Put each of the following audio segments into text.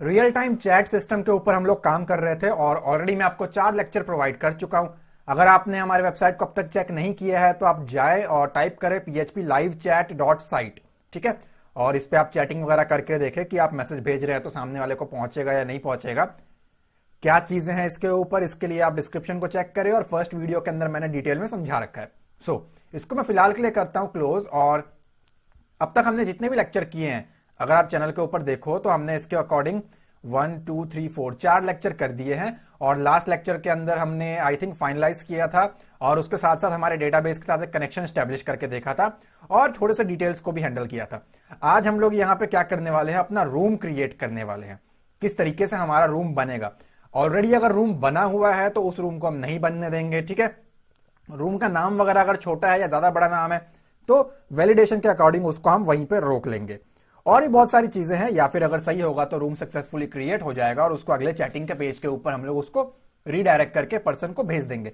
Real time chat system के ऊपर हम लोग काम कर रहे थे और ऑलरेडी मैं आपको 4 लेक्चर प्रोवाइड कर चुका हूं। अगर आपने हमारे वेबसाइट को अब तक चेक नहीं किया है तो आप जाए और टाइप करें phplivechat.site। ठीक है, और इस पे आप चैटिंग वगैरह करके देखें कि आप मैसेज भेज रहे हैं तो सामने वाले को पहुंचेगा या नहीं पहुंचेगा, क्या चीजें हैं इसके ऊपर। इसके लिए आप डिस्क्रिप्शन को चेक करें और फर्स्ट वीडियो के अंदर मैंने डिटेल में समझा रखा है। इसको मैं फिलहाल के लिए करता हूं क्लोज। और अब तक हमने जितने भी लेक्चर किए हैं, अगर आप चैनल के ऊपर देखो तो हमने इसके अकॉर्डिंग 1 2 3 4 4 लेक्चर कर दिए हैं। और लास्ट लेक्चर के अंदर हमने आई थिंक फाइनलाइज किया था और उसके साथ साथ हमारे डेटाबेस के साथ एक कनेक्शन स्टैब्लिश करके देखा था और थोड़े से डिटेल्स को भी हैंडल किया था। आज हम लोग यहाँ पे क्या करने वाले हैं, अपना रूम क्रिएट करने वाले हैं। किस तरीके से हमारा रूम बनेगा। ऑलरेडी अगर रूम बना हुआ है तो उस रूम को हम नहीं बनने देंगे। ठीक है, रूम का नाम वगैरह अगर छोटा है या ज्यादा बड़ा नाम है तो वैलिडेशन के अकॉर्डिंग उसको हम वहीं पे रोक लेंगे। और भी बहुत सारी चीजें हैं, या फिर अगर सही होगा तो रूम सक्सेसफुली क्रिएट हो जाएगा और उसको अगले चैटिंग के पेज के ऊपर हम लोग उसको रीडायरेक्ट करके पर्सन को भेज देंगे।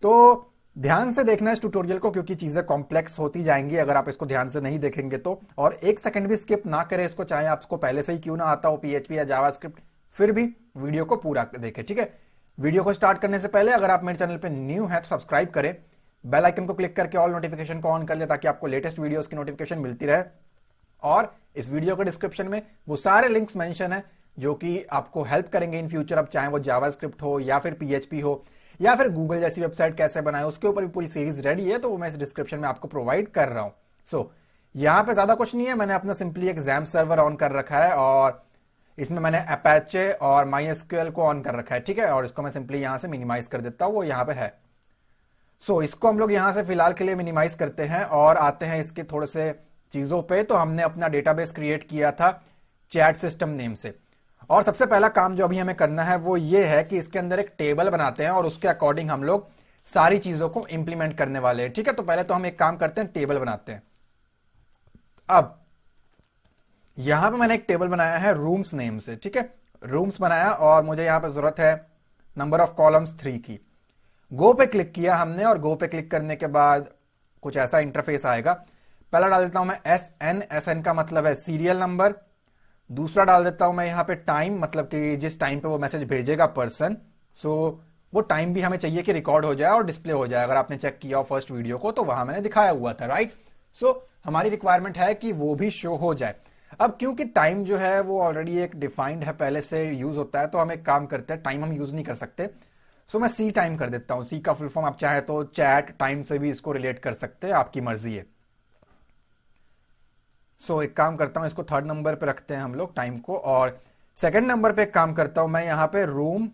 तो ध्यान से देखना इस ट्यूटोरियल को, क्योंकि चीजें कॉम्प्लेक्स होती जाएंगी अगर आप इसको ध्यान से नहीं देखेंगे तो। और एक सेकंड भी स्किप ना करें इसको, चाहे आपको पहले से ही क्यों ना आता हो पीएचपी या जावास्क्रिप्ट, फिर भी वीडियो को पूरा देखें। ठीक है, वीडियो को स्टार्ट करने से पहले अगर आप मेरे चैनल पे न्यू है तो सब्सक्राइब करें, बेल आइकन को क्लिक करके ऑल नोटिफिकेशन को ऑन कर ले ताकि आपको लेटेस्ट वीडियोस की नोटिफिकेशन मिलती रहे। और इस वीडियो के डिस्क्रिप्शन में वो सारे लिंक्स मेंशन है जो कि आपको हेल्प करेंगे इन फ्यूचर। अब चाहे वो जावास्क्रिप्ट हो या फिर पीएचपी हो या फिर गूगल जैसी वेबसाइट कैसे बनाए, उसके ऊपर भी पूरी सीरीज रेडी है, तो वो मैं इस डिस्क्रिप्शन में आपको प्रोवाइड कर रहा हूं। यहां पे ज्यादा कुछ नहीं है, मैंने अपना सिंपली एक XAMPP सर्वर ऑन कर रखा है और इसमें मैंने अपैचे और MySQL को ऑन कर रखा है। ठीक है, और इसको मैं सिंपली यहां से मिनिमाइज कर देता हूं, वो यहां पे है। इसको हम लोग यहां से फिलहाल के लिए मिनिमाइज करते हैं और आते हैं इसके थोड़े से चीजों पे। तो हमने अपना डेटाबेस क्रिएट किया था चैट सिस्टम नेम से, और सबसे पहला काम जो अभी हमें करना है वो ये है कि इसके अंदर एक टेबल बनाते हैं और उसके अकॉर्डिंग हम लोग सारी चीजों को इंप्लीमेंट करने वाले हैं। ठीक है, तो पहले तो हम एक काम करते हैं, टेबल बनाते हैं। अब यहां पे मैंने एक टेबल बनाया है रूम्स नेम से। ठीक है, रूम्स बनाया और मुझे यहां पे जरूरत है नंबर ऑफ कॉलम्स 3 की। गो पे क्लिक किया हमने और गो पे क्लिक करने के बाद कुछ ऐसा इंटरफेस आएगा। पहला डाल देता हूं मैं SN का मतलब है सीरियल नंबर। दूसरा डाल देता हूं मैं यहां पे टाइम, मतलब कि जिस टाइम पे वो मैसेज भेजेगा पर्सन। वो टाइम भी हमें चाहिए कि रिकॉर्ड हो जाए और डिस्प्ले हो जाए। अगर आपने चेक किया हो फर्स्ट वीडियो को तो वहां मैंने दिखाया हुआ था, राइट। हमारी रिक्वायरमेंट है कि वो भी शो हो जाए। अब क्योंकि टाइम जो है वो ऑलरेडी एक डिफाइंड है, पहले से यूज होता है, तो हम एक काम करते हैं, टाइम हम यूज नहीं कर सकते। मैं सी टाइम कर देता हूं। सी का फुल फॉर्म आप चाहे तो चैट टाइम से भी इसको रिलेट कर सकते हैं, आपकी मर्जी है। एक काम करता हूं, इसको 3rd नंबर पे रखते हैं हम लोग टाइम को, और 2nd नंबर पे एक काम करता हूं मैं यहां पे रूम।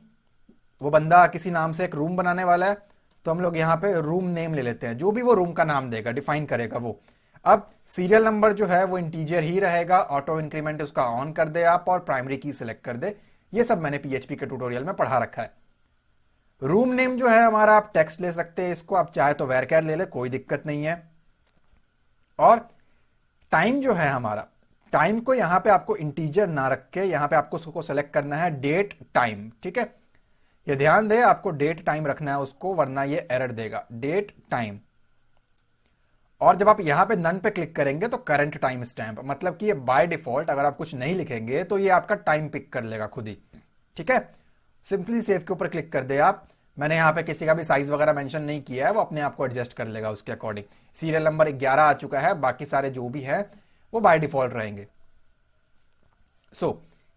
वो बंदा किसी नाम से एक रूम बनाने वाला है, तो हम लोग यहां पे रूम नेम ले लेते हैं, जो भी वो रूम का नाम देगा, डिफाइन करेगा वो। अब सीरियल नंबर जो है वो इंटीजर ही रहेगा, ऑटो इंक्रीमेंट उसका ऑन कर दे आप और प्राइमरी की सिलेक्ट कर दे। ये सब मैंने पीएचपी के ट्यूटोरियल में पढ़ा रखा है। रूम नेम जो है हमारा, आप टेक्स्ट ले सकते हैं इसको, आप चाहे तो वेरकैर ले ले, कोई दिक्कत नहीं है। और टाइम जो है हमारा, टाइम को यहां पे आपको इंटीजर ना रख के यहां पे आपको उसको सेलेक्ट करना है डेट टाइम। ठीक है, ये ध्यान दे, आपको डेट टाइम रखना है उसको, वरना ये एरर देगा, डेट टाइम। और जब आप यहां पे नन पे क्लिक करेंगे तो करंट टाइम स्टैंप, मतलब कि ये बाय डिफॉल्ट अगर आप कुछ नहीं लिखेंगे तो ये आपका टाइम पिक कर लेगा खुद ही। ठीक है, सिंपली सेव के ऊपर क्लिक कर दे आप। मैंने यहां पे किसी का भी साइज वगैरह मेंशन नहीं किया है, वो अपने आप को एडजस्ट कर लेगा उसके अकॉर्डिंग। सीरियल नंबर 11 आ चुका है, बाकी सारे जो भी है वो बाय डिफॉल्ट रहेंगे।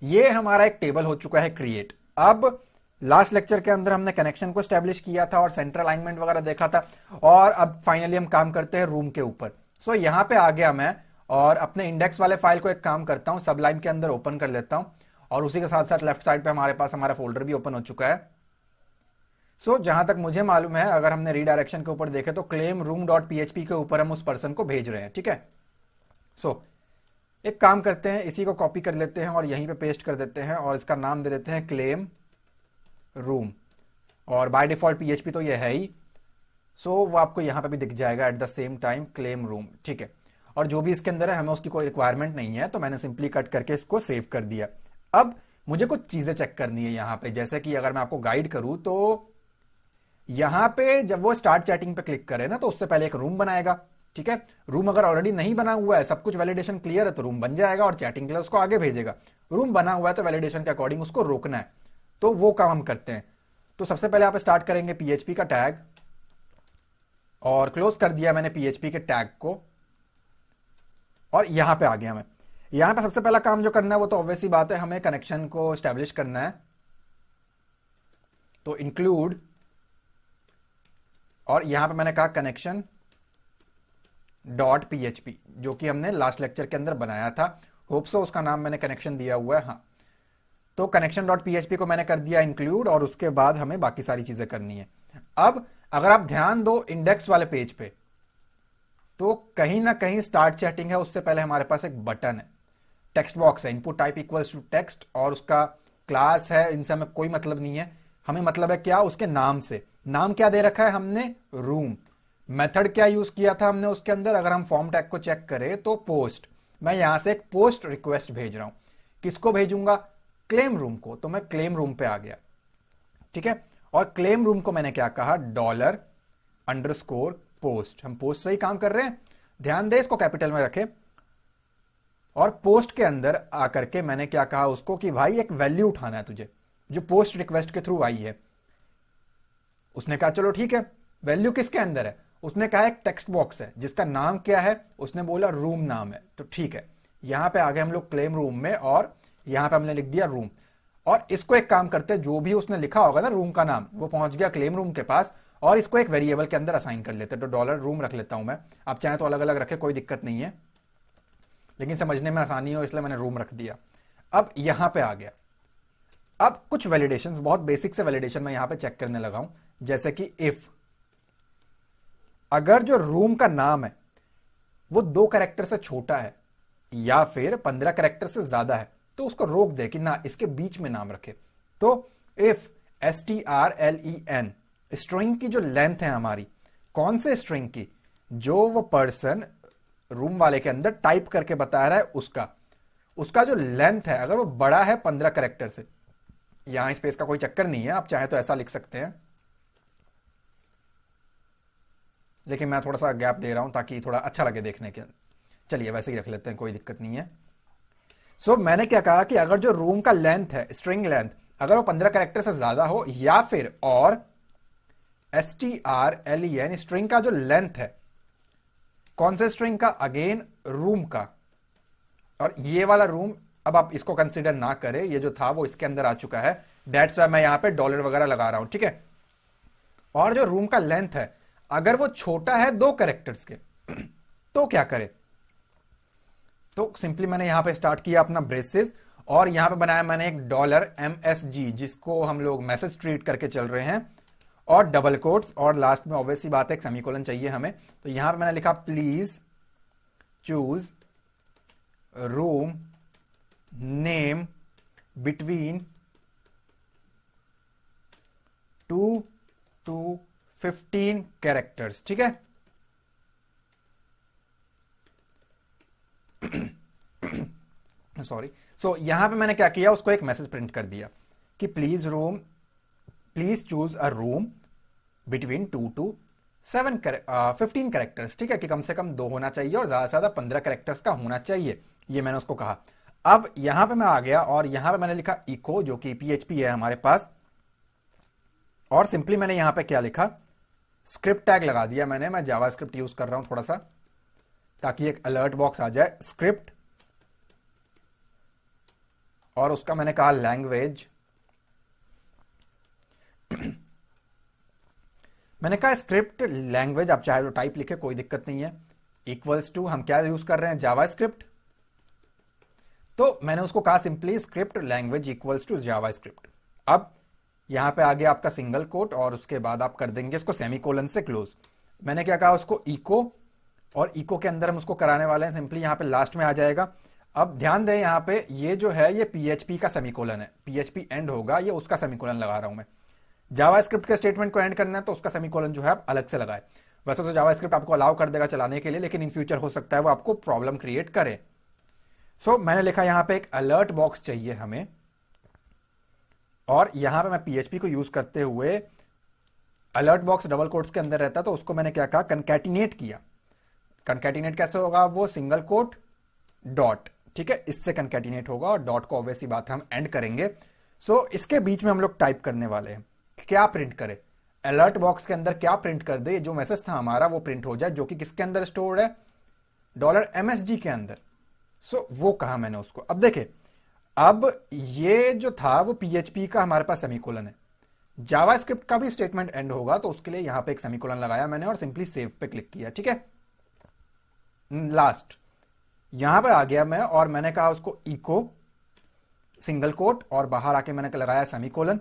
ये हमारा एक टेबल हो चुका है क्रिएट। अब लास्ट लेक्चर के अंदर हमने कनेक्शन को स्टैब्लिश किया था और सेंट्रल अलाइनमेंट वगैरह देखा था, और अब फाइनली हम काम करते हैं रूम के ऊपर। यहां पे आ गया मैं और अपने इंडेक्स वाले फाइल को एक काम करता हूं, सबलाइन के अंदर ओपन कर लेता हूं, और उसी के साथ साथ लेफ्ट साइड पे हमारे पास हमारा फोल्डर भी ओपन हो चुका है। जहां तक मुझे मालूम है, अगर हमने रीडायरेक्शन के ऊपर देखे तो क्लेम रूम डॉट पीएचपी के ऊपर हम उस पर्सन को भेज रहे हैं। ठीक है, एक काम करते हैं, इसी को कॉपी कर लेते हैं और यहीं पे पेस्ट कर देते हैं और इसका नाम दे देते हैं क्लेम रूम, और बाय डिफॉल्ट पीएचपी तो ये है ही। वो आपको यहां पे भी दिख जाएगा at the same time claim room. ठीक है, और जो भी इसके अंदर है हमें उसकी कोई रिक्वायरमेंट नहीं है, तो मैंने सिंपली कट करके इसको सेव कर दिया। अब मुझे कुछ चीजें चेक करनी है यहां पे, जैसे कि अगर मैं आपको गाइड करूं तो यहां पे जब वो स्टार्ट चैटिंग पे क्लिक करे ना, तो उससे पहले एक रूम बनाएगा। ठीक है, रूम अगर ऑलरेडी नहीं बना हुआ है, सब कुछ वैलिडेशन क्लियर है, तो रूम बन जाएगा और चैटिंग के लिए उसको आगे भेजेगा। रूम बना हुआ है तो वैलिडेशन के अकॉर्डिंग उसको रोकना है, तो वो काम हम करते हैं। तो सबसे पहले आप स्टार्ट करेंगे PHP का टैग, और क्लोज कर दिया मैंने PHP के टैग को, और यहां पे आ गया मैं। यहां पे सबसे पहला काम जो करना है वो तो ऑब्वियस ही बात है, हमें कनेक्शन को एस्टेब्लिश करना है। तो इंक्लूड, और यहां पे मैंने कहा कनेक्शन डॉट PHP, जो कि हमने लास्ट लेक्चर के अंदर बनाया था। होप सो उसका नाम मैंने कनेक्शन दिया हुआ है, हाँ। तो कनेक्शन डॉट PHP को मैंने कर दिया इंक्लूड, और उसके बाद हमें बाकी सारी चीजें करनी है। अब अगर आप ध्यान दो इंडेक्स वाले पेज पे, तो कहीं ना कहीं स्टार्ट चैटिंग है, उससे पहले हमारे पास एक बटन है, टेक्स्ट बॉक्स है, input type equals to text, और उसका क्लास है, इनसे हमें कोई मतलब नहीं है। हमें मतलब है क्या, उसके नाम से। नाम क्या दे रखा है हमने, रूम। मेथड क्या यूज किया था हमने उसके अंदर, अगर हम फॉर्म टैग को चेक करें तो पोस्ट। मैं यहां से एक पोस्ट रिक्वेस्ट भेज रहा हूं, किसको भेजूंगा, क्लेम रूम को। तो मैं क्लेम रूम पे आ गया, ठीक है। और क्लेम रूम को मैंने क्या कहा, $_ पोस्ट। हम पोस्ट से ही काम कर रहे हैं, ध्यान दे, इसको कैपिटल में रखें। और पोस्ट के अंदर आकर के मैंने क्या कहा उसको कि भाई एक वैल्यू उठाना है तुझे, जो पोस्ट रिक्वेस्ट के थ्रू आई है। उसने कहा चलो ठीक है, वैल्यू किसके अंदर है, उसने कहा एक टेक्स्ट बॉक्स है जिसका नाम क्या है, उसने बोला रूम नाम है। तो ठीक है, यहां पे आ गए हम लोग क्लेम रूम में, और यहां पे हमने लिख दिया रूम। और इसको एक काम करते हैं, जो भी उसने लिखा होगा ना रूम का नाम, वो पहुंच गया क्लेम रूम के पास, और इसको एक वेरिएबल के अंदर असाइन कर लेते। तो $रूम रख लेता हूं मैं, आप चाहे तो अलग अलग रखे, कोई दिक्कत नहीं है, लेकिन समझने में आसानी हो इसलिए मैंने रूम रख दिया। अब यहां पे आ गया। अब कुछ वैलिडेशंस, बहुत बेसिक से वैलिडेशन मैं यहां पे चेक करने लगा हूं, जैसे कि इफ अगर जो रूम का नाम है वो 2 कैरेक्टर से छोटा है या फिर 15 कैरेक्टर से ज्यादा है, तो उसको रोक दे कि ना इसके बीच में नाम रखे। तो इफ strlen, स्ट्रिंग की जो लेंथ है हमारी, कौन से स्ट्रिंग की, जो वो पर्सन रूम वाले के अंदर टाइप करके बता रहा है उसका जो लेंथ है, अगर वो बड़ा है 15 कैरेक्टर से, यहां स्पेस का कोई चक्कर नहीं है, आप चाहे तो ऐसा लिख सकते हैं, लेकिन मैं थोड़ा सा गैप दे रहा हूं ताकि थोड़ा अच्छा लगे देखने के। चलिए वैसे ही रख लेते हैं, कोई दिक्कत नहीं है। सो मैंने क्या कहा कि अगर जो रूम का लेंथ है, स्ट्रिंग लेंथ, अगर वो 15 कैरेक्टर से ज्यादा हो, या फिर और strlen, स्ट्रिंग का जो लेंथ है, कौन से स्ट्रिंग का, अगेन रूम का। और ये वाला रूम अब आप इसको कंसीडर ना करें, ये जो था वो इसके अंदर आ चुका है, दैट्स व्हाई मैं यहां पे $, वगैरह लगा रहा हूं, ठीक है। और जो रूम का लेंथ है, अगर वो छोटा है 2 कैरेक्टर्स के, तो क्या करे, तो सिंपली मैंने यहां पे स्टार्ट किया अपना ब्रेसेस, और यहां पे बनाया मैंने एक $MSG, जिसको हम लोग मैसेज ट्रीट करके चल रहे हैं, और डबल कोट्स, और लास्ट में ऑब्वियस सी बात है एक सेमीकोलन चाहिए हमें। तो यहां पे मैंने लिखा please choose room name between 2 to 15 characters, ठीक है। सॉरी। सो यहां पे मैंने क्या किया, उसको एक मैसेज प्रिंट कर दिया कि please choose a room between 2 to 15 characters, ठीक है, कि कम से कम 2 होना चाहिए और ज्यादा से ज्यादा 15 कैरेक्टर्स का होना चाहिए, ये मैंने उसको कहा। अब यहां पे मैं आ गया, और यहां पे मैंने लिखा इको, जो कि PHP है हमारे पास, और सिंपली मैंने यहां पे क्या लिखा, स्क्रिप्ट टैग लगा दिया मैंने। मैं जावास्क्रिप्ट यूज कर रहा हूं थोड़ा सा, ताकि एक अलर्ट बॉक्स आ जाए, स्क्रिप्ट, और उसका मैंने कहा लैंग्वेज। मैंने कहा स्क्रिप्ट लैंग्वेज, आप चाहे तो टाइप लिखे, कोई दिक्कत नहीं है, इक्वल्स टू, हम क्या यूज कर रहे हैं, जावास्क्रिप्ट। तो मैंने उसको कहा simply script language equals to JavaScript. अब यहां पे आ गया आपका सिंगल कोट, और उसके बाद आप कर देंगे इसको सेमीकोलन से क्लोज। मैंने क्या कहा उसको इको, और इको के अंदर हम उसको कराने वाले हैं सिंपली, यहां पे लास्ट में आ जाएगा। अब ध्यान दें, यहां पे ये जो है ये PHP का सेमीकोलन है, PHP एंड होगा, ये उसका सेमीकोलन लगा रहा हूं मैं। जावास्क्रिप्ट के स्टेटमेंट को एंड करना है तो उसका सेमीकोलन जो है आप अलग से लगाए। वैसे तो जावास्क्रिप्ट आपको अलाउ कर देगा चलाने के लिए, लेकिन इन फ्यूचर हो सकता है वो आपको प्रॉब्लम क्रिएट करे। सो मैंने लिखा यहां पे एक अलर्ट बॉक्स चाहिए हमें, और यहां पे मैं PHP को यूज करते हुए, अलर्ट बॉक्स डबल कोट्स के अंदर रहता, तो उसको मैंने क्या कहा, कंकैटिनेट किया। कंकैटिनेट कैसे होगा, वो सिंगल कोट डॉट, ठीक है, इससे कंकैटिनेट होगा और डॉट को ऑब्वियसली बात है हम एंड करेंगे। सो इसके बीच में हम लोग टाइप करने वाले हैं, क्या प्रिंट करें, अलर्ट बॉक्स के अंदर क्या प्रिंट कर दे, जो मैसेज था हमारा वो प्रिंट हो जाए, जो कि किसके अंदर स्टोर्ड है, $MSG के अंदर। सो वो कहा मैंने उसको। अब देखिए, अब ये जो था वो PHP का हमारे पास सेमीकोलन है, जावास्क्रिप्ट का भी स्टेटमेंट एंड होगा, तो उसके लिए यहां पे एक सेमीकोलन लगाया मैंने और सिंपली सेव पे क्लिक किया। ठीक है, लास्ट यहां पे आ गया मैं और मैंने कहा उसको इको सिंगल कोट और बाहर आके मैंने लगाया सेमीकोलन।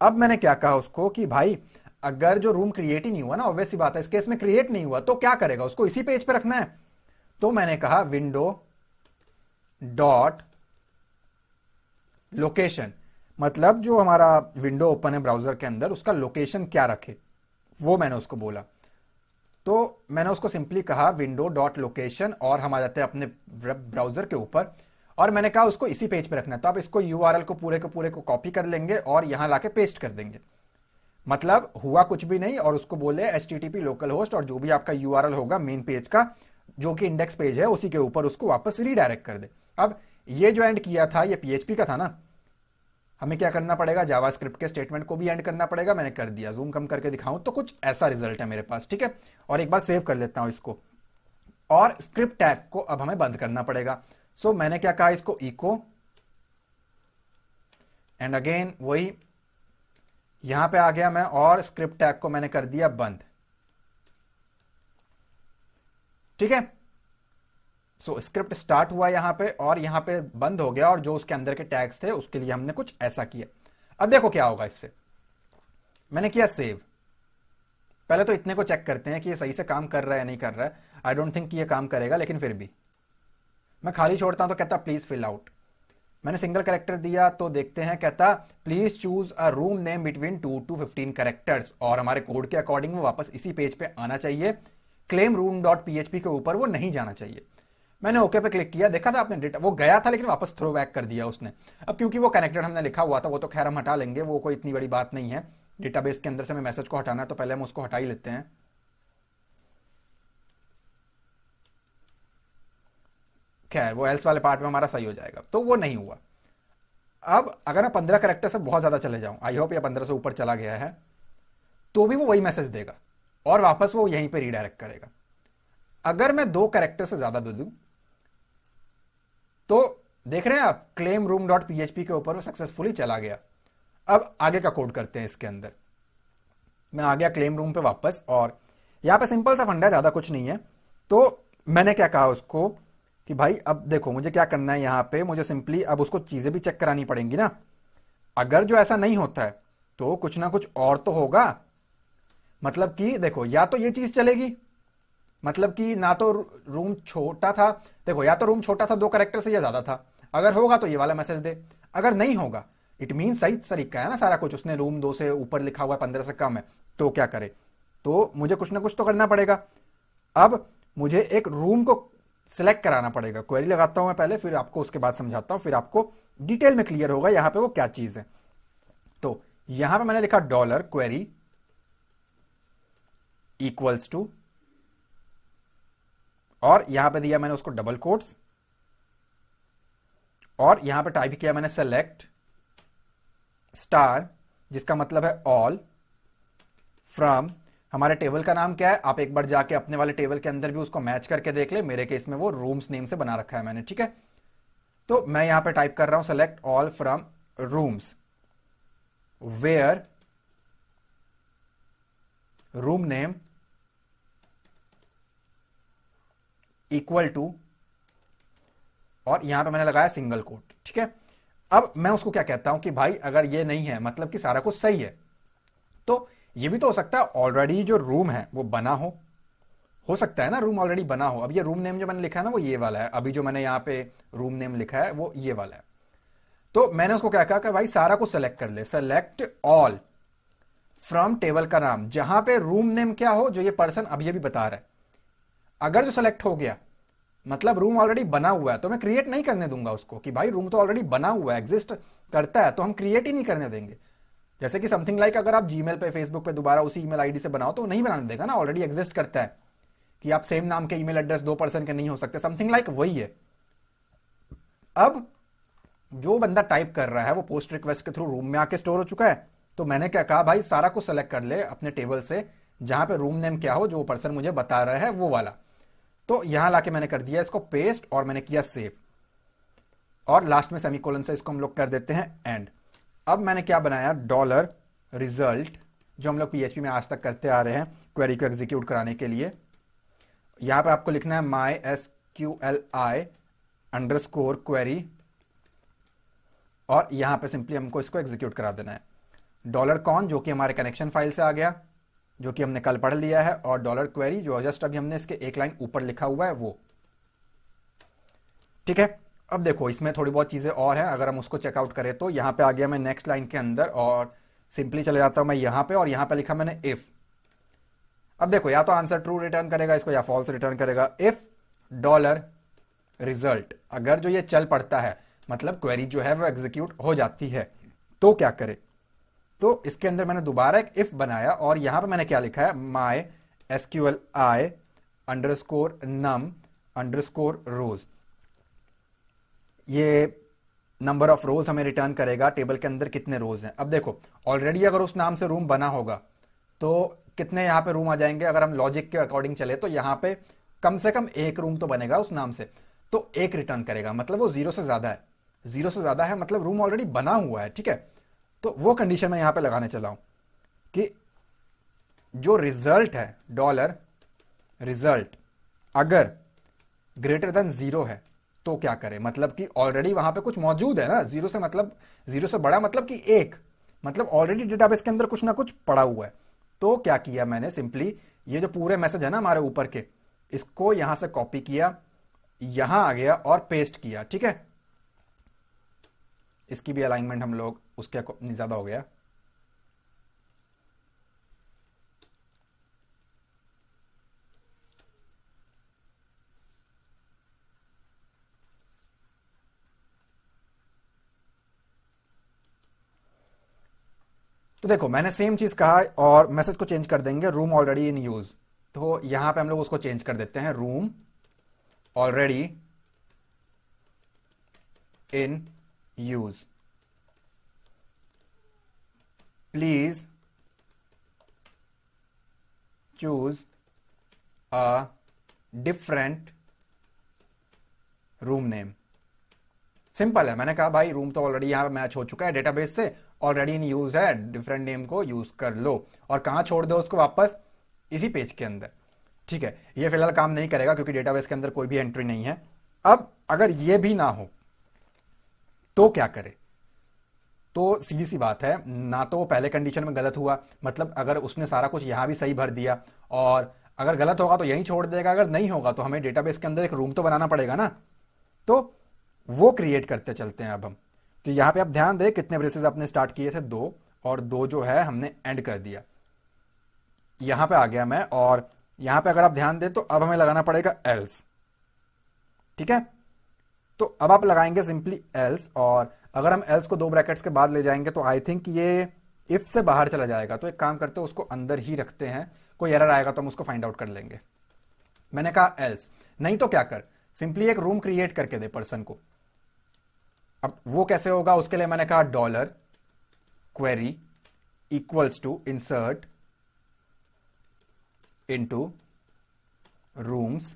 अब मैंने क्या कहा उसको कि भाई अगर जो रूम क्रिएट ही नहीं हुआ ना, ऑब्वियस सी बात है इस केस में क्रिएट नहीं हुआ, तो क्या करेगा, उसको इसी पेज पे रखना है। तो मैंने कहा विंडो डॉट लोकेशन, मतलब जो हमारा विंडो ओपन है ब्राउजर के अंदर उसका लोकेशन क्या रखे, वो मैंने उसको बोला। तो मैंने उसको सिंपली कहा विंडो डॉट लोकेशन और हम आ जाते हैं अपने ब्राउजर के ऊपर, और मैंने कहा उसको इसी पेज पे रखना है। तो आप इसको URL को पूरे को कॉपी कर लेंगे और यहां लाके पेस्ट कर देंगे, मतलब हुआ कुछ भी नहीं। और उसको बोले HTTP लोकल होस्ट और जो भी आपका URL होगा मेन पेज का, जो कि इंडेक्स पेज है, उसी के ऊपर उसको वापस रीडायरेक्ट कर दे। अब ये जो एंड किया था ये PHP का था ना, हमें क्या करना पड़ेगा, जावास्क्रिप्ट के स्टेटमेंट को भी एंड करना पड़ेगा। मैंने कर दिया, जूम कम करके दिखाऊं तो कुछ ऐसा रिजल्ट है मेरे पास। ठीक है, और एक बार सेव कर लेता हूं इसको, और स्क्रिप्ट टैग को अब हमें बंद करना पड़ेगा। सो मैंने क्या कहा, इसको इको एंड अगेन वही यहां पे आ गया मैं, और स्क्रिप्ट टैग को मैंने कर दिया बंद। ठीक है, सो स्क्रिप्ट स्टार्ट हुआ यहां पे और यहां पे बंद हो गया, और जो उसके अंदर के टैग्स थे उसके लिए हमने कुछ ऐसा किया। अब देखो क्या होगा इससे। मैंने किया सेव, पहले तो इतने को चेक करते हैं कि ये सही से काम कर रहा है या नहीं कर रहा है। आई डोंट थिंक कि ये काम करेगा, लेकिन फिर भी मैं खाली छोड़ता हूं तो कहता प्लीज फिल आउट। मैंने सिंगल कैरेक्टर दिया तो देखते हैं, कहता please choose a room name between 2 to 15 characters, और हमारे कोड के अकॉर्डिंग वो वापस इसी पेज पे आना चाहिए, क्लेम रूम डॉट PHP के ऊपर वो नहीं जाना चाहिए। मैंने ओके पे क्लिक किया, देखा था आपने डेटा वो गया था लेकिन वापस थ्रो बैक कर दिया उसने। अब क्योंकि वो कनेक्टेड हमने लिखा हुआ था, वो तो खैर हम हटा लेंगे, वो कोई इतनी बड़ी बात नहीं है। डेटाबेस के अंदर से हमें मैसेज को हटाना है तो पहले हम उसको हटा ही लेते हैं। खैर वो एल्स वाले पार्ट में हमारा सही हो जाएगा, तो वो नहीं हुआ। अब अगर मैं 15 करेक्टर से बहुत ज्यादा चले जाऊं, आई होप या 15 से ऊपर चला गया है, तो भी वो वही मैसेज देगा और वापस वो यहीं पे रीडायरेक्ट करेगा। अगर मैं 2 करेक्टर से ज्यादा दे दूं तो देख रहे हैं आप, क्लेम रूम डॉट PHP के ऊपर वो सक्सेसफुली चला गया। अब आगे का कोड करते हैं इसके अंदर। मैं आ गया क्लेम रूम पे वापस, और यहां पे सिंपल सा फंडा, ज्यादा कुछ नहीं है। तो मैंने क्या कहा उसको कि भाई अब देखो मुझे क्या करना है, यहां पे मुझे सिंपली अब उसको चीजें भी चेक करानी पड़ेंगी ना। अगर जो ऐसा नहीं होता है तो कुछ ना कुछ और तो होगा, मतलब कि देखो या तो ये चीज चलेगी, मतलब कि ना तो रूम छोटा था, देखो या तो रूम छोटा था 2 कैरेक्टर से या ज्यादा था, अगर होगा तो ये वाला मैसेज दे, अगर नहीं होगा इट मीन सही तरीका है ना सारा कुछ, उसने रूम 2 से ऊपर लिखा हुआ है 15 से कम है, तो क्या करे, तो मुझे कुछ ना कुछ तो करना पड़ेगा। अब मुझे एक रूम को सिलेक्ट कराना पड़ेगा। क्वेरी लगाता हूं मैं पहले, फिर आपको उसके बाद समझाता हूं, फिर आपको डिटेल में क्लियर होगा यहां पे वो क्या चीज है। तो यहां पे मैंने लिखा डॉलर क्वेरी इक्वल्स टू, और यहां पे दिया मैंने उसको डबल कोट्स, और यहां पे टाइप किया मैंने सेलेक्ट स्टार, जिसका मतलब है ऑल, फ्रॉम, हमारे टेबल का नाम क्या है, आप एक बार जाके अपने वाले टेबल के अंदर भी उसको मैच करके देख ले, मेरे केस में वो रूम्स नेम से बना रखा है मैंने। ठीक है, तो मैं यहां पे टाइप कर रहा हूं select all from rooms where room name equal to, और यहां पे मैंने लगाया सिंगल कोट। ठीक है, अब मैं उसको क्या कहता हूं कि भाई अगर ये नहीं है, मतलब कि सारा कुछ सही है, तो ये भी तो हो सकता है ऑलरेडी जो रूम है वो बना हो सकता है ना, रूम ऑलरेडी बना हो। अब ये रूम नेम जो मैंने लिखा है ना वो ये वाला है, अभी जो मैंने यहां पे रूम नेम लिखा है वो ये वाला है। तो मैंने उसको क्या कहा कि भाई सारा कुछ सेलेक्ट कर ले, सेलेक्ट ऑल फ्रॉम टेबल का नाम, जहां पे रूम नेम क्या हो, जो ये पर्सन अभी अभी बता रहा है। अगर जो सेलेक्ट हो गया मतलब रूम ऑलरेडी बना हुआ है, तो मैं क्रिएट नहीं करने दूंगा उसको कि भाई रूम तो ऑलरेडी बना हुआ है, एग्जिस्ट करता है, तो हम क्रिएट ही नहीं करने देंगे। जैसे कि समथिंग लाइक अगर आप जीमेल पे फेसबुक पे दोबारा उसी ईमेल आईडी से बनाओ तो नहीं बनाने देगा ना, ऑलरेडी एग्जिस्ट करता है, कि आप सेम नाम के ईमेल एड्रेस 2 पर्सन के नहीं हो सकते, समथिंग लाइक वही है। अब जो बंदा टाइप कर रहा है वो पोस्ट रिक्वेस्ट के थ्रू रूम में आके स्टोर हो चुका है। तो मैंने क्या कहा, भाई सारा कुछ सेलेक्ट कर ले अपने टेबल से, जहां पे रूम नेम क्या हो, जो पर्सन मुझे बता रहा है वो वाला। तो यहां लाके मैंने कर दिया इसको पेस्ट और मैंने किया सेव, और लास्ट में सेमीकोलन से इसको हम लोग कर देते हैं एंड। अब मैंने क्या बनाया, डॉलर रिजल्ट, जो हम लोग पीएचपी में आज तक करते आ रहे हैं क्वेरी को एग्जीक्यूट कराने के लिए। यहां पे आपको लिखना है MySQLi अंडरस्कोर क्वेरी, और यहां पे सिंपली हमको इसको एग्जीक्यूट करा देना है। डॉलर कॉन जो कि हमारे कनेक्शन फाइल से आ गया, जो कि हमने कल पढ़ लिया है, और डॉलर क्वेरी जो जस्ट अभी हमने इसके एक लाइन ऊपर लिखा हुआ है वो। ठीक है, अब देखो इसमें थोड़ी बहुत चीजें और हैं, अगर हम उसको चेकआउट करें तो यहां पे आ गया मैं नेक्स्ट लाइन के अंदर, और सिंपली चले जाता हूं मैं यहां पे, और यहां पे लिखा मैंने इफ। अब देखो या तो आंसर ट्रू रिटर्न करेगा इसको या फॉल्स रिटर्न करेगा। इफ डॉलर रिजल्ट, अगर जो ये चल पड़ता है मतलब क्वेरी जो है वो एग्जीक्यूट हो जाती है, तो क्या करे, तो इसके अंदर मैंने दोबारा एक इफ बनाया, और यहां पे मैंने क्या लिखा है, MySQLi अंडरस्कोर नम अंडरस्कोर रोज। ये नंबर ऑफ रोज हमें रिटर्न करेगा, टेबल के अंदर कितने रोज हैं। अब देखो ऑलरेडी अगर उस नाम से रूम बना होगा तो कितने यहां पे रूम आ जाएंगे, अगर हम लॉजिक के अकॉर्डिंग चले तो यहां पे कम से कम एक रूम तो बनेगा उस नाम से, तो एक रिटर्न करेगा, मतलब वो जीरो से ज्यादा है। जीरो से ज्यादा है मतलब रूम ऑलरेडी बना हुआ है। ठीक है, तो वो कंडीशन मैं यहां पे लगाने चला हूं कि जो रिजल्ट है डॉलर रिजल्ट अगर ग्रेटर देन जीरो है तो क्या करें, मतलब कि ऑलरेडी वहां पे कुछ मौजूद है ना, जीरो से मतलब जीरो से बड़ा मतलब कि एक, मतलब ऑलरेडी डेटाबेस के अंदर कुछ ना कुछ पड़ा हुआ है। तो क्या किया मैंने, सिंपली ये जो पूरे मैसेज है ना हमारे ऊपर के, इसको यहां से कॉपी किया, यहां आ गया और पेस्ट किया। ठीक है, इसकी भी अलाइनमेंट हम लोग उसके ज्यादा हो गया। तो देखो मैंने सेम चीज कहा और मैसेज को चेंज कर देंगे, रूम ऑलरेडी इन यूज। तो यहां पे हम लोग उसको चेंज कर देते हैं, room already in use, please choose a different room name. Simple है, मैंने कहा भाई रूम तो ऑलरेडी यहां मैच हो चुका है डेटाबेस से, ऑलरेडी इन यूज है, डिफरेंट नेम को यूज कर लो, और कहां छोड़ दो उसको वापस, इसी पेज के अंदर। ठीक है, ये फिलहाल काम नहीं करेगा क्योंकि डेटाबेस के अंदर कोई भी एंट्री नहीं है। अब अगर ये भी ना हो तो क्या करे, तो सीधी सी बात है, ना तो पहले कंडीशन में गलत हुआ, मतलब अगर उसने सारा कुछ यहां भी सही भर दिया, और अगर गलत होगा तो यहीं छोड़ देगा, अगर नहीं होगा तो हमें डेटाबेस के अंदर एक रूम तो बनाना पड़ेगा ना, तो वो क्रिएट करते चलते हैं अब हम। तो यहां पे आप ध्यान दें कितने ब्रेसेस आपने स्टार्ट किए थे, दो, और दो जो है हमने एंड कर दिया। यहां पे आ गया मैं, और यहां पे अगर आप ध्यान दें तो अब हमें लगाना पड़ेगा एल्स। ठीक है, तो अब आप लगाएंगे सिंपली एल्स, और अगर हम एल्स को दो ब्रैकेट्स के बाद ले जाएंगे तो आई थिंक ये इफ से बाहर चला जाएगा। तो एक काम करते हैं उसको अंदर ही रखते हैं, कोई एरर आएगा तो हम उसको फाइंड आउट कर लेंगे। मैंने कहा एल्स, नहीं तो क्या कर, सिंपली एक रूम क्रिएट करके दे पर्सन को। अब वो कैसे होगा, उसके लिए मैंने कहा dollar query equals to insert into rooms,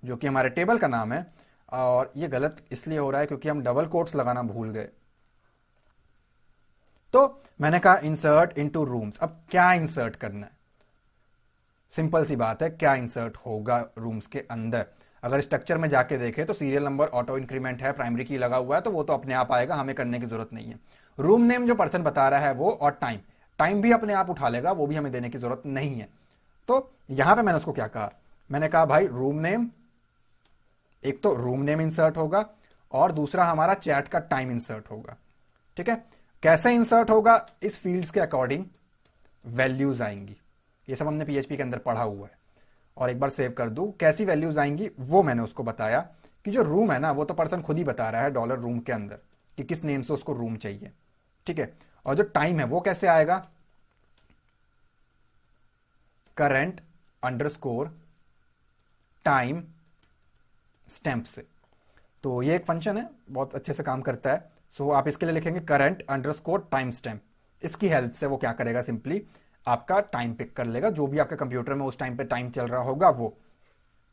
जो कि हमारे टेबल का नाम है, और ये गलत इसलिए हो रहा है क्योंकि हम डबल कोट्स लगाना भूल गए। तो मैंने कहा इंसर्ट इनटू रूम्स। अब क्या इंसर्ट करना है, सिंपल सी बात है, क्या इंसर्ट होगा रूम्स के अंदर। अगर स्ट्रक्चर में जाके देखें तो सीरियल नंबर ऑटो इंक्रीमेंट है, प्राइमरी की लगा हुआ है, तो वो तो अपने आप आएगा, हमें करने की जरूरत नहीं है। रूम नेम जो पर्सन बता रहा है वो, और टाइम, टाइम भी अपने आप उठा लेगा, वो भी हमें देने की जरूरत नहीं है। तो यहां पे मैंने उसको क्या कहा, मैंने कहा भाई रूम नेम, एक तो रूम नेम इंसर्ट होगा और दूसरा हमारा चैट का टाइम इंसर्ट होगा। ठीक है, कैसे इंसर्ट होगा, इस फील्ड्स के अकॉर्डिंग वैल्यूज आएंगी, ये सब हमने पीएचपी के अंदर पढ़ा हुआ है। और एक बार सेव कर दूं, कैसी वैल्यूज आएंगी वो मैंने उसको बताया कि जो रूम है ना वो तो पर्सन खुद ही बता रहा है डॉलर रूम के अंदर कि किस नेम से उसको रूम चाहिए। ठीक है, और जो टाइम है वो कैसे आएगा, करंट अंडरस्कोर टाइम स्टैंप से। तो ये एक फंक्शन है, बहुत अच्छे से काम करता है। सो आप इसके लिए लिखेंगे करंट अंडरस्कोर टाइम स्टैम्प। इसकी हेल्प से वो क्या करेगा, सिंपली आपका टाइम पिक कर लेगा, जो भी आपके कंप्यूटर में उस टाइम पे टाइम चल रहा होगा वो।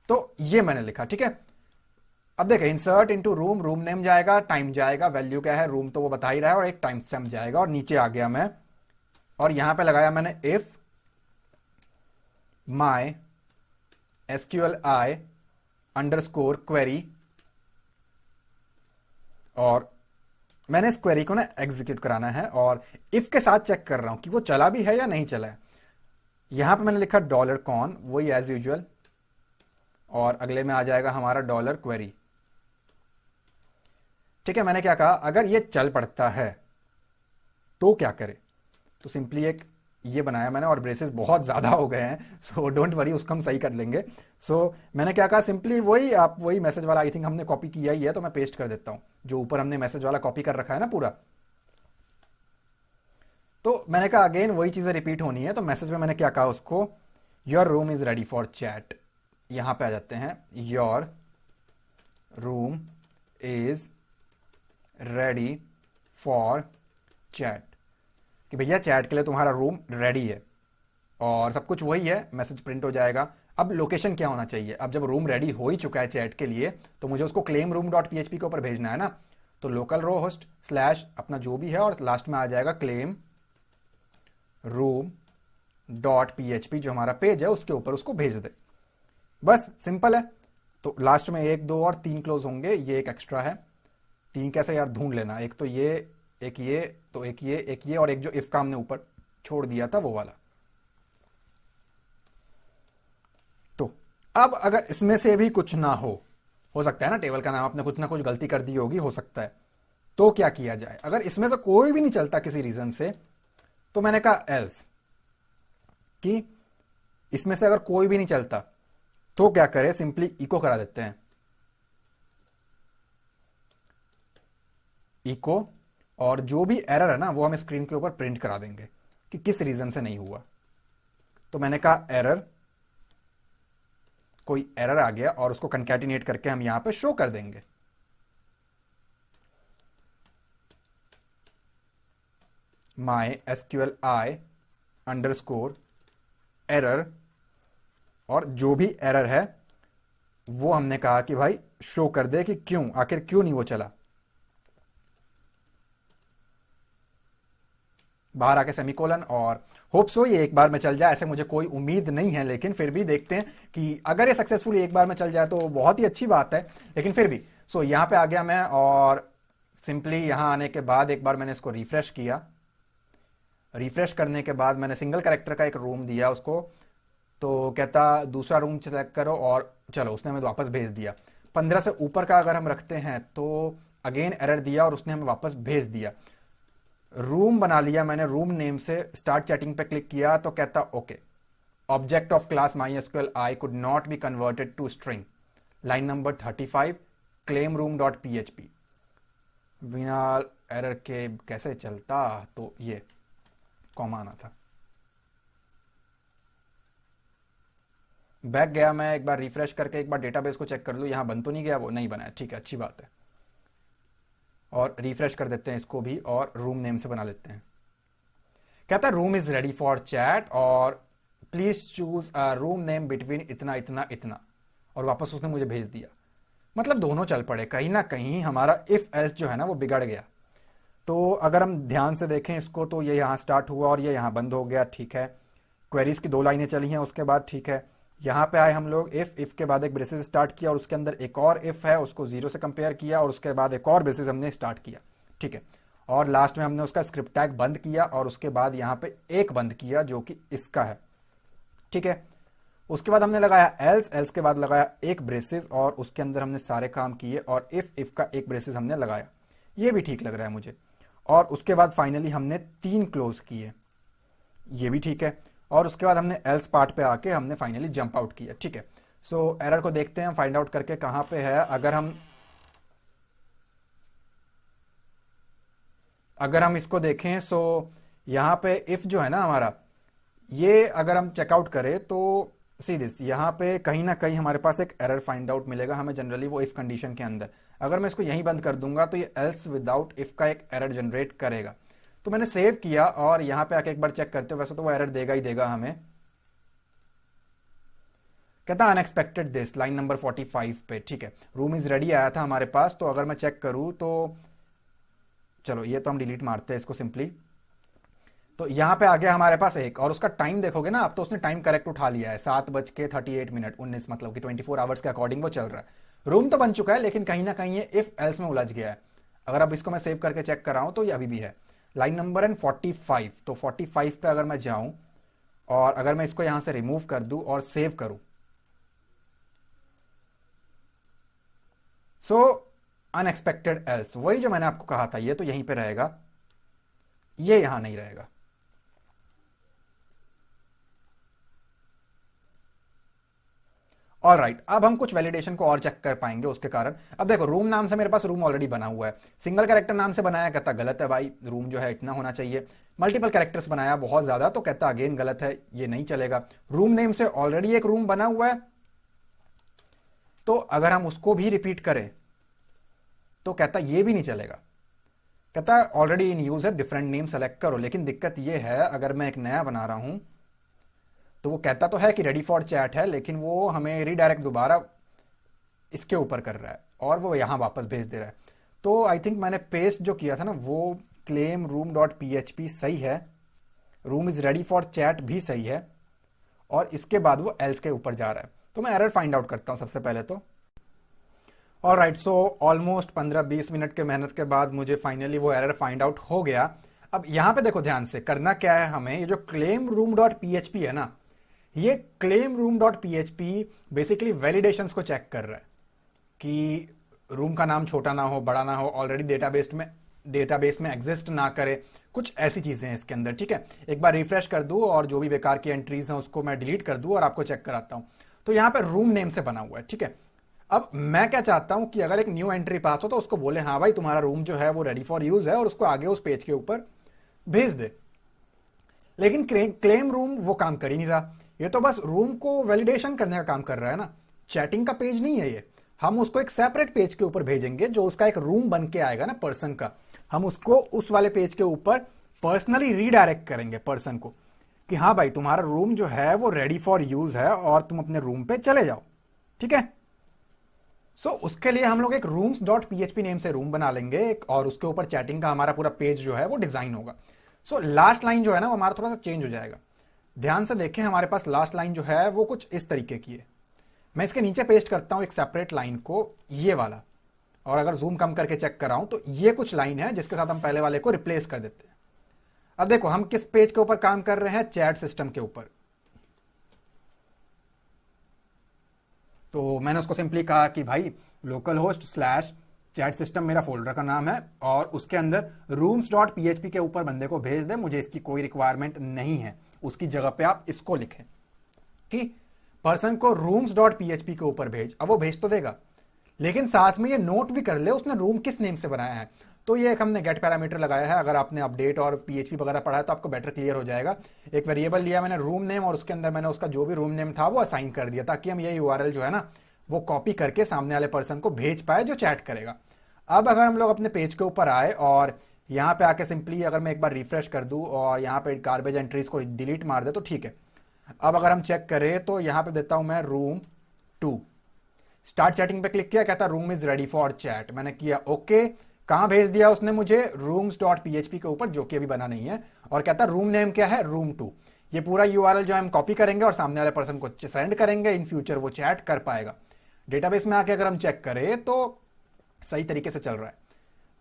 तो ये मैंने लिखा, ठीक है। अब देखिए, insert into room, room name जाएगा, टाइम जाएगा, वैल्यू क्या है रूम तो वो बता ही रहा है, और एक टाइम स्टैम्प जाएगा। और नीचे आ गया मैं, और यहां पे लगाया मैंने if my SQLi underscore query, और मैंने इस क्वेरी को ना एग्जीक्यूट कराना है, और इफ के साथ चेक कर रहा हूं कि वो चला भी है या नहीं चला है। यहां पे मैंने लिखा $कॉन, वही एज यूजुअल, और अगले में आ जाएगा हमारा $क्वेरी। ठीक है, मैंने क्या कहा, अगर ये चल पड़ता है तो क्या करे, तो सिंपली एक ये बनाया मैंने, और ब्रेसेस बहुत ज्यादा हो गए हैं, सो डोंट वरी, उसको हम सही कर लेंगे। सो मैंने क्या कहा, सिंपली वही आप वही मैसेज वाला, आई थिंक हमने कॉपी किया ही है, तो मैं पेस्ट कर देता हूं, जो ऊपर हमने मैसेज वाला कॉपी कर रखा है ना पूरा। तो मैंने कहा अगेन वही चीजें रिपीट होनी है, तो मैसेज में मैंने क्या कहा उसको, your room is ready for chat. यहां पे आ जाते हैं, your room is ready for chat, कि भैया चैट के लिए तुम्हारा रूम रेडी है, और सब कुछ वही है, मैसेज प्रिंट हो जाएगा। अब लोकेशन क्या होना चाहिए, अब जब रूम रेडी हो ही चुका है चैट के लिए, तो मुझे उसको क्लेम रूम डॉट PHP के ऊपर भेजना है ना, तो लोकल रो होस्ट स्लैश अपना जो भी है, और लास्ट में आ जाएगा क्लेम रूम डॉट PHP, जो हमारा पेज है उसके ऊपर उसको भेज दे। बस सिंपल है। तो लास्ट में 1 2 और 3 क्लोज होंगे, ये एक एक्स्ट्रा है। 3 कैसे यार, ढूंढ लेना, एक तो ये, एक ये, तो एक ये, और एक जो इफ का हमने ऊपर छोड़ दिया था वो वाला। तो अब अगर इसमें से भी कुछ ना हो सकता है ना, टेबल का नाम आपने कुछ ना कुछ गलती कर दी होगी, हो सकता है, तो क्या किया जाए, अगर इसमें से कोई भी नहीं चलता किसी रीजन से, तो मैंने कहा एल्स, कि इसमें से अगर कोई भी नहीं चलता तो क्या करें, सिंपली इको करा देते हैं, इको, और जो भी एरर है ना वो हम स्क्रीन के ऊपर प्रिंट करा देंगे कि किस रीजन से नहीं हुआ। तो मैंने कहा एरर, कोई एरर आ गया, और उसको कंकैटिनेट करके हम यहां पे शो कर देंगे। माई SQLi अंडरस्कोर एरर, और जो भी एरर है वो हमने कहा कि भाई शो कर दे कि क्यों, आखिर क्यों नहीं वो चला। बाहर आके सेमीकोलन, और होप सो ये एक बार में चल जाए, ऐसे मुझे कोई उम्मीद नहीं है, लेकिन फिर भी देखते हैं कि अगर ये सक्सेसफुली एक बार में चल जाए तो बहुत ही अच्छी बात है, लेकिन फिर भी। सो यहां पे आ गया मैं, और सिंपली यहां आने के बाद एक बार मैंने इसको रिफ्रेश किया। रिफ्रेश करने के बाद मैंने सिंगल कैरेक्टर का एक रूम दिया उसको, तो कहता दूसरा रूम सेलेक्ट करो, और चलो उसने हमें वापस भेज दिया। 15 से ऊपर का अगर हम रखते हैं तो अगेन एरर दिया, और उसने हमें वापस भेज दिया। रूम बना लिया मैंने, रूम नेम से स्टार्ट चैटिंग पे क्लिक किया, तो कहता okay, object of class MySQLi could not be converted to string, line number 35, claim room dot PHP। बिना एरर के कैसे चलता, तो ये कॉमा आना था। बैक गया मैं, एक बार रिफ्रेश करके एक बार डेटाबेस को चेक कर लूँ, यहां बन तो नहीं गया, वो नहीं बना है, ठीक है, अच्छी बात है। और रिफ्रेश कर देते हैं इसको भी, और रूम नेम से बना लेते हैं। कहता है room is ready for chat, और please choose room name between इतना इतना इतना, और वापस उसने मुझे भेज दिया। मतलब दोनों चल पड़े, कहीं ना कहीं हमारा इफ एल्स जो है ना वो बिगड़ गया। तो अगर हम ध्यान से देखें इसको, तो ये यहां स्टार्ट हुआ और ये यहां बंद हो गया, ठीक है। क्वेरीज की 2 लाइनें चली हैं उसके बाद, ठीक है। यहां पे आए हम लोग, इफ के बाद एक ब्रेसेस स्टार्ट किया, और उसके अंदर एक और इफ है, उसको 0 से कंपेयर किया, और उसके बाद एक और ब्रेसेस हमने स्टार्ट किया, ठीक है। और लास्ट में हमने उसका स्क्रिप्ट टैग बंद किया, और उसके बाद यहां पे एक बंद किया जो कि इसका है, ठीक है। उसके बाद हमने लगाया एल्स के बाद लगाया एक ब्रेसेस, और उसके अंदर हमने सारे काम किए, और इफ का एक ब्रेसेस हमने लगाया, ये भी ठीक लग रहा है मुझे। और उसके बाद फाइनली हमने 3 क्लोज किए, ये भी ठीक है। और उसके बाद हमने एल्स पार्ट पे आके हमने फाइनली जंप आउट किया, ठीक है। सो एरर को देखते हैं, फाइंड आउट करके कहां पे है। अगर हम इसको देखें, सो यहां पे इफ जो है ना हमारा, ये अगर हम चेकआउट करें तो सी दिस, यहां पे कहीं ना कहीं हमारे पास एक एरर फाइंड आउट मिलेगा हमें जनरली, वो इफ कंडीशन के अंदर। अगर मैं इसको यहीं बंद कर दूंगा तो ये एल्स विदाउट इफ का एक एरर जनरेट करेगा। तो मैंने सेव किया और यहां पे आके एक बार चेक करते हो, वैसे तो वो एरर देगा ही देगा हमें। कहता अनएक्सपेक्टेड दिस, लाइन नंबर 45 पे, ठीक है। रूम इज रेडी आया था हमारे पास, तो अगर मैं चेक करूं तो चलो ये तो हम डिलीट मारते हैं इसको सिंपली। तो यहां पे आ गया हमारे पास एक, और उसका टाइम देखोगे ना आप, तो उसने टाइम करेक्ट उठा लिया है, 7:38 मतलब कि 24 आवर्स के अकॉर्डिंग वो चल रहा है। रूम तो बन चुका है, लेकिन कहीं ना कहीं ये इफ एल्स में उलझ गया है। अगर अब इसको मैं सेव करके चेक कर रहा हूं तो ये अभी भी है। लाइन नंबर एंड 45, तो 45 पे अगर मैं जाऊं और अगर मैं इसको यहां से रिमूव कर दूं और सेव करूं, सो अनएक्सपेक्टेड एल्स, वही जो मैंने आपको कहा था, ये तो यहीं पे रहेगा, ये यहां नहीं रहेगा। ऑलराइट, अब हम कुछ वैलिडेशन को और चेक कर पाएंगे उसके कारण। अब देखो, रूम नाम से मेरे पास रूम ऑलरेडी बना हुआ है, सिंगल कैरेक्टर नाम से बनाया, कहता गलत है भाई, रूम जो है इतना होना चाहिए। मल्टीपल कैरेक्टर्स बनाया बहुत ज्यादा, तो कहता अगेन गलत है, ये नहीं चलेगा। रूम नेम से ऑलरेडी एक रूम बना हुआ है, तो अगर हम उसको भी रिपीट करें तो कहता ये भी नहीं चलेगा। कहता ऑलरेडी इन यूज है, डिफरेंट नेम सेलेक्ट करो। लेकिन दिक्कत ये है, अगर मैं एक नया बना रहा हूं तो वो कहता तो है कि रेडी फॉर चैट है, लेकिन वो हमें रीडायरेक्ट दोबारा इसके ऊपर कर रहा है और वो यहां वापस भेज दे रहा है। तो आई थिंक मैंने पेस्ट जो किया था ना, वो क्लेम रूम डॉट php सही है, room is ready for chat भी सही है, और इसके बाद वो एल्स के ऊपर जा रहा है। तो मैं एरर फाइंड आउट करता हूं सबसे पहले तो। ऑलराइट, सो ऑलमोस्ट 15-20 मिनट के मेहनत के बाद मुझे फाइनली वो एरर फाइंड आउट हो गया। अब यहां पे देखो ध्यान से, करना क्या है हमें, ये जो क्लेम रूम डॉट php है ना, ये claim room dot php basically validations को चेक कर रहा है कि रूम का नाम छोटा ना हो, बड़ा ना हो, ऑलरेडी डेटाबेस में एग्जिस्ट ना करे, कुछ ऐसी चीजें हैं इसके अंदर, ठीक है। एक बार रिफ्रेश कर दूं और जो भी बेकार की एंट्रीज हैं उसको मैं डिलीट कर दूं और आपको चेक कराता हूं। तो यहां पे रूम नेम से बना हुआ है, ठीक है। अब मैं क्या चाहता हूं कि अगर एक न्यू एंट्री पास हो तो उसको बोले हाँ भाई तुम्हारा रूम जो है वो रेडी फॉर यूज है, और उसको आगे उस पेज के ऊपर भेज दे। लेकिन क्लेम रूम वो काम कर ही नहीं रहा, ये तो बस रूम को वैलिडेशन करने का काम कर रहा है ना, चैटिंग का पेज नहीं है ये। हम उसको एक सेपरेट पेज के ऊपर भेजेंगे, जो उसका एक रूम बन के आएगा ना पर्सन का, हम उसको उस वाले पेज के ऊपर पर्सनली रीडायरेक्ट करेंगे पर्सन को कि हाँ भाई तुम्हारा रूम जो है वो रेडी फॉर यूज है और तुम अपने रूम पे चले जाओ, ठीक है। सो उसके लिए हम लोग एक रूम्स डॉट php नेम से रूम बना लेंगे और उसके ऊपर चैटिंग का हमारा पूरा पेज जो है वो डिजाइन होगा। सो लास्ट लाइन जो है ना वो हमारा थोड़ा सा चेंज हो जाएगा। ध्यान से देखें, हमारे पास लास्ट लाइन जो है वो कुछ इस तरीके की है। मैं इसके नीचे पेस्ट करता हूं एक सेपरेट लाइन को, ये वाला, और अगर जूम कम करके चेक कर रहा हूं तो ये कुछ लाइन है जिसके साथ हम पहले वाले को रिप्लेस कर देते हैं। अब देखो हम किस पेज के ऊपर काम कर रहे हैं, चैट सिस्टम के ऊपर। तो मैंने उसको सिंपली कहा कि भाई local host slash chat system मेरा फोल्डर का नाम है, और उसके अंदर रूम्स डॉट php के ऊपर बंदे को भेज दे, मुझे इसकी कोई रिक्वायरमेंट नहीं है। उसकी जगह पे आप इसको लिखें कि पर्सन को रूम्स डॉट php के ऊपर भेज। अब वो भेज तो देगा, लेकिन साथ में ये नोट भी कर ले उसने रूम किस नेम से बनाया है। तो ये एक हमने गेट पैरामीटर लगाया है, अगर आपने अपडेट और PHP वगैरह पढ़ा है तो आपको बेटर क्लियर हो जाएगा। एक वेरिएबल लिया मैंने रूम नेम, और उसके अंदर मैंने उसका जो भी रूम नेम था वो असाइन कर दिया, ताकि हम ये URL जो है ना वो कॉपी करके सामने वाले पर्सन को भेज पाए जो चैट करेगा। अब अगर हम लोग अपने पेज के ऊपर आए और यहाँ पे आके सिंपली अगर मैं एक बार रिफ्रेश कर दूं और यहाँ पे गार्बेज एंट्रीज को डिलीट मार दे तो ठीक है। अब अगर हम चेक करें तो यहाँ पे देता हूं मैं रूम 2, स्टार्ट चैटिंग पे क्लिक किया, कहता room is ready for chat, मैंने किया ओके। कहां भेज दिया उसने मुझे, रूम्स डॉट php के ऊपर, जो कि अभी बना नहीं है, और कहता रूम नेम क्या है, रूम 2। ये पूरा URL जो हम कॉपी करेंगे और सामने वाले पर्सन को सेंड करेंगे, इन फ्यूचर वो चैट कर पाएगा। डेटाबेस में आके अगर हम चेक करें तो सही तरीके से चल रहा है।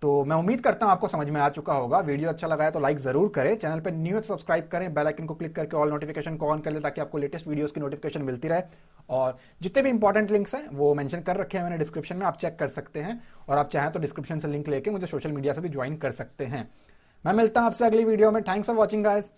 तो मैं उम्मीद करता हूं आपको समझ में आ चुका होगा। वीडियो अच्छा लगा है तो लाइक जरूर करें, चैनल पे न्यू सब्सक्राइब करें, बेल आइकन को क्लिक करके ऑल नोटिफिकेशन को ऑन कर लें ताकि आपको लेटेस्ट वीडियोस की नोटिफिकेशन मिलती रहे। और जितने भी इंपॉर्टेंट लिंक्स हैं वो मेंशन कर रखे हैं मैंने डिस्क्रिप्शन में, आप चेक कर सकते हैं, और आप चाहें तो डिस्क्रिप्शन से लिंक लेके मुझे सोशल मीडिया से भी ज्वाइन कर सकते हैं। मैं मिलता हूं आपसे अगली वीडियो में। Thanks for watching guys.